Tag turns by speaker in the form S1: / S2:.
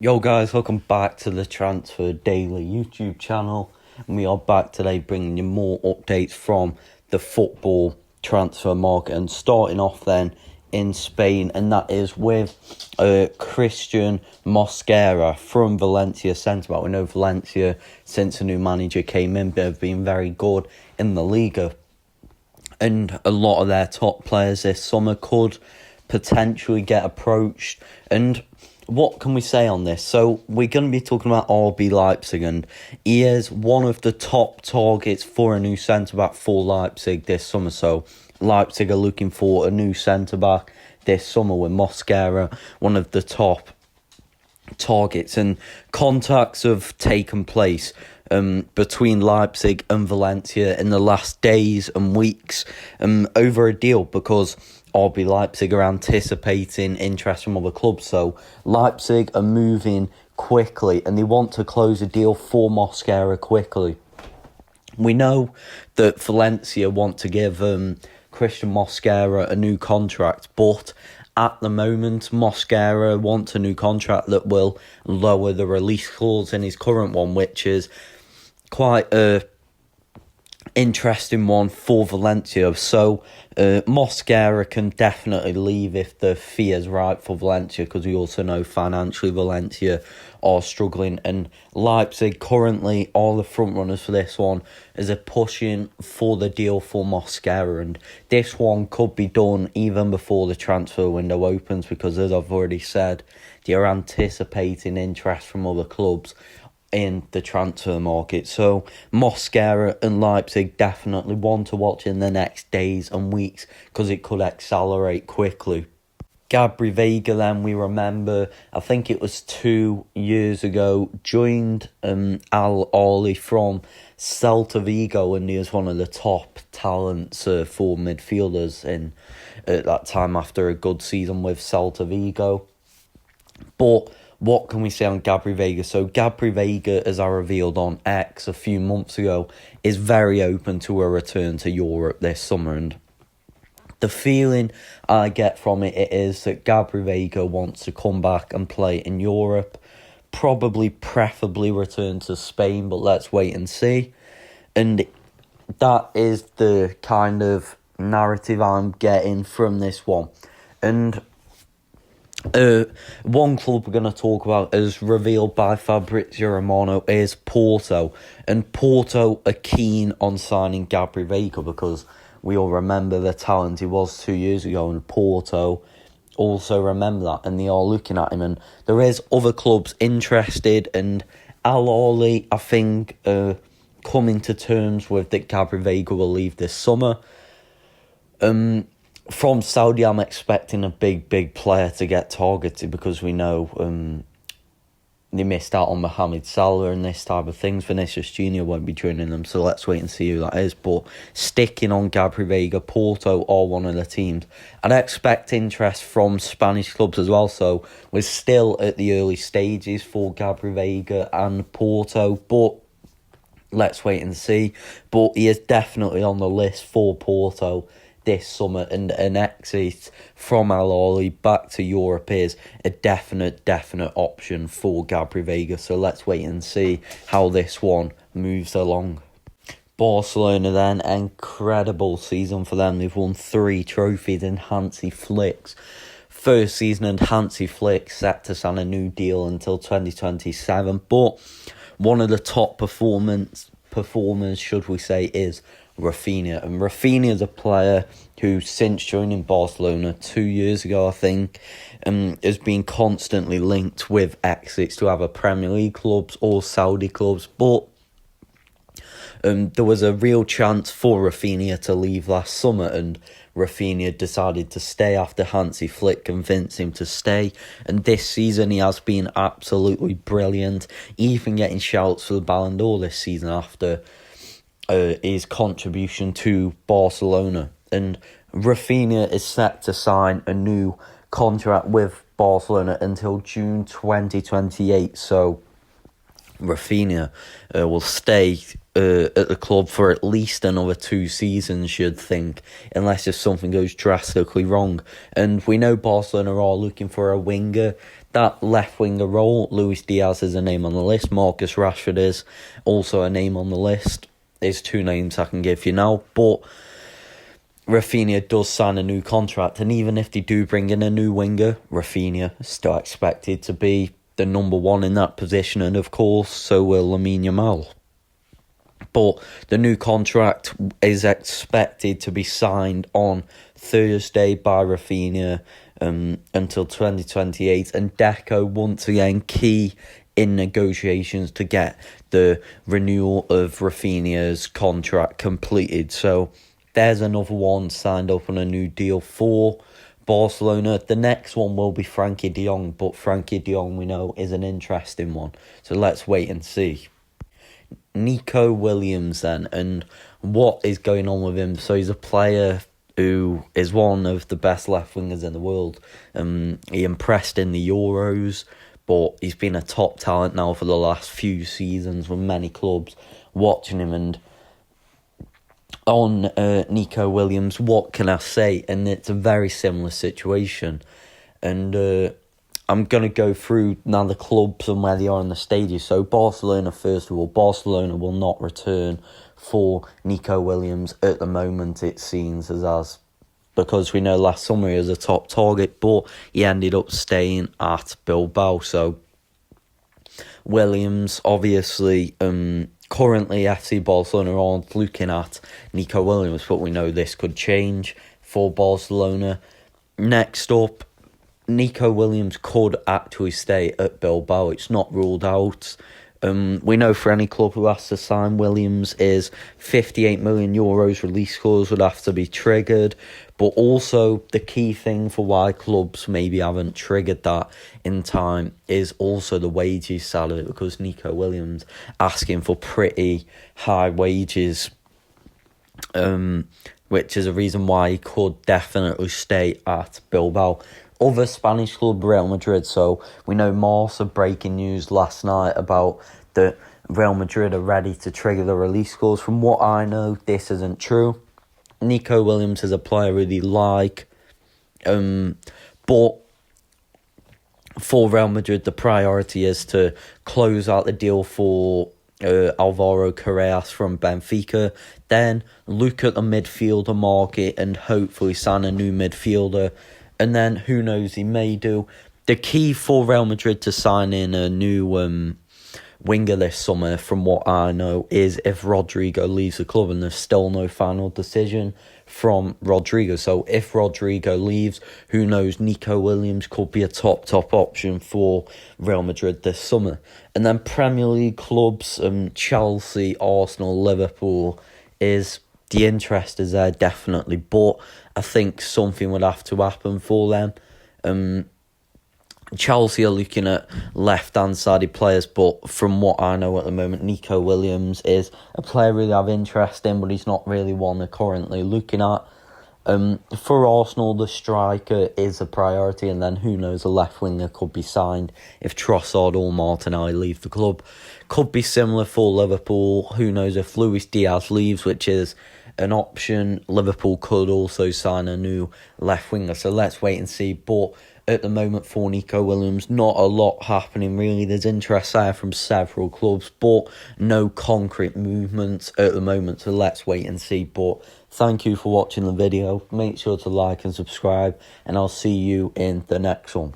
S1: Yo guys, welcome back to the Transfer Daily YouTube channel, and we are back today bringing you more updates from the football transfer market, and starting off then in Spain, and that is with Christian Mosquera from Valencia centre-back. We know Valencia, since a new manager came in, have been very good in the Liga, and a lot of their top players this summer could potentially get approached. And what can we say on this? So we're going to be talking about RB Leipzig, and he is one of the top targets for a new centre-back for Leipzig this summer. So Leipzig are looking for a new centre-back this summer with Mosquera, one of the top targets, and contacts have taken place between Leipzig and Valencia in the last days and weeks over a deal, because RB Leipzig are anticipating interest from other clubs. So Leipzig are moving quickly and they want to close a deal for Mosquera quickly. We know that Valencia want to give Christian Mosquera a new contract, but at the moment Mosquera wants a new contract that will lower the release clause in his current one, which is quite a interesting one for Valencia. So Mosquera can definitely leave if the fee is right for Valencia, because we also know financially Valencia are struggling, and Leipzig currently are the front runners for this one, as they're pushing for the deal for Mosquera, and this one could be done even before the transfer window opens, because as I've already said, they are anticipating interest from other clubs in the transfer market. So Mosquera and Leipzig definitely one to watch in the next days and weeks, because it could accelerate quickly. Gabri Veiga, then, we remember, I think it was 2 years ago, joined Al Ahly from Celta Vigo, and he was one of the top talents for midfielders in at that time after a good season with Celta Vigo. But what can we say on Gabri Veiga? So Gabri Veiga, as I revealed on X a few months ago, is very open to a return to Europe this summer, and the feeling I get from it is that Gabri Veiga wants to come back and play in Europe, preferably return to Spain, but let's wait and see. And that is the kind of narrative I'm getting from this one. And one club we're going to talk about, as revealed by Fabrizio Romano, is Porto. And Porto are keen on signing Gabri Veiga, because we all remember the talent he was 2 years ago, and Porto also remember that, and they are looking at him. And there is other clubs interested, and Al Ahly, I think, coming to terms with that Gabri Veiga will leave this summer. From Saudi, I'm expecting a big player to get targeted, because we know they missed out on Mohamed Salah and this type of things. Vinicius Jr. won't be joining them, so let's wait and see who that is. But sticking on Gabri Veiga, Porto are one of the teams. I'd expect interest from Spanish clubs as well, so we're still at the early stages for Gabri Veiga and Porto, but let's wait and see. But he is definitely on the list for Porto this summer, and an exit from Al Ahly back to Europe is a definite option for Gabri Veiga. So let's wait and see how this one moves along. Barcelona then, incredible season for them. They've won 3 trophies in Hansi Flick's first season, and Hansi Flick set to sign a new deal until 2027. But one of the top performers, should we say, is Raphinha. And Raphinha is a player who, since joining Barcelona 2 years ago, I think, has been constantly linked with exits to either Premier League clubs or Saudi clubs. But there was a real chance for Raphinha to leave last summer, and Raphinha decided to stay after Hansi Flick convinced him to stay. And this season he has been absolutely brilliant, even getting shouts for the Ballon d'Or this season after his contribution to Barcelona. And Raphinha is set to sign a new contract with Barcelona until June 2028. So Raphinha will stay at the club for at least another 2 seasons, you'd think, unless if something goes drastically wrong. And we know Barcelona are looking for a winger. that left winger role, Luis Diaz is a name on the list. Marcus Rashford is also a name on the list. There's 2 names I can give you now. But Raphinha does sign a new contract. And even if they do bring in a new winger, Raphinha is still expected to be the number 1 in that position. And of course, so will Lamine Yamal. But the new contract is expected to be signed on Thursday by Raphinha until 2028. And Deco, once again, key in negotiations to get the renewal of Raphinha's contract completed. So there's another one signed up on a new deal for Barcelona. The next one will be Frankie de Jong, but Frankie de Jong, we know, is an interesting one. So let's wait and see. Nico Williams then, and what is going on with him? So he's a player who is one of the best left wingers in the world. He impressed in the Euros, but he's been a top talent now for the last few seasons with many clubs watching him. And on Nico Williams, what can I say? And it's a very similar situation. And I'm going to go through now the clubs and where they are in the stages. So Barcelona, first of all, Barcelona will not return for Nico Williams at the moment, it seems, as because we know last summer he was a top target, but he ended up staying at Bilbao. So Williams, obviously, currently FC Barcelona aren't looking at Nico Williams, but we know this could change for Barcelona. Next up, Nico Williams could actually stay at Bilbao. It's not ruled out. We know for any club who has to sign Williams is 58 million euros release clause would have to be triggered. But also the key thing for why clubs maybe haven't triggered that in time is also the wages salary, because Nico Williams asking for pretty high wages, which is a reason why he could definitely stay at Bilbao. Other Spanish club, Real Madrid. So we know Marca breaking news last night about that Real Madrid are ready to trigger the release clause. From what I know, this isn't true. Nico Williams is a player I really like. But for Real Madrid, the priority is to close out the deal for Alvaro Carreras from Benfica, then look at the midfielder market and hopefully sign a new midfielder. And then, who knows, he may do. The key for Real Madrid to sign in a new winger this summer, from what I know, is if Rodrigo leaves the club, and there's still no final decision from Rodrigo. So if Rodrigo leaves, who knows, Nico Williams could be a top option for Real Madrid this summer. And then Premier League clubs, Chelsea, Arsenal, Liverpool, the interest is there definitely, but I think something would have to happen for them. Chelsea are looking at left-hand sided players, but from what I know at the moment, Nico Williams is a player really have interest in, but he's not really one they're currently looking at. For Arsenal, the striker is a priority, and then who knows, a left winger could be signed if Trossard or Martinelli leave the club. Could be similar for Liverpool. Who knows, if Luis Diaz leaves, which is an option, Liverpool could also sign a new left winger. So let's wait and see. But at the moment for Nico Williams, not a lot happening really. There's interest there from several clubs, but no concrete movements at the moment. So let's wait and see. But thank you for watching the video. Make sure to like and subscribe, and I'll see you in the next one.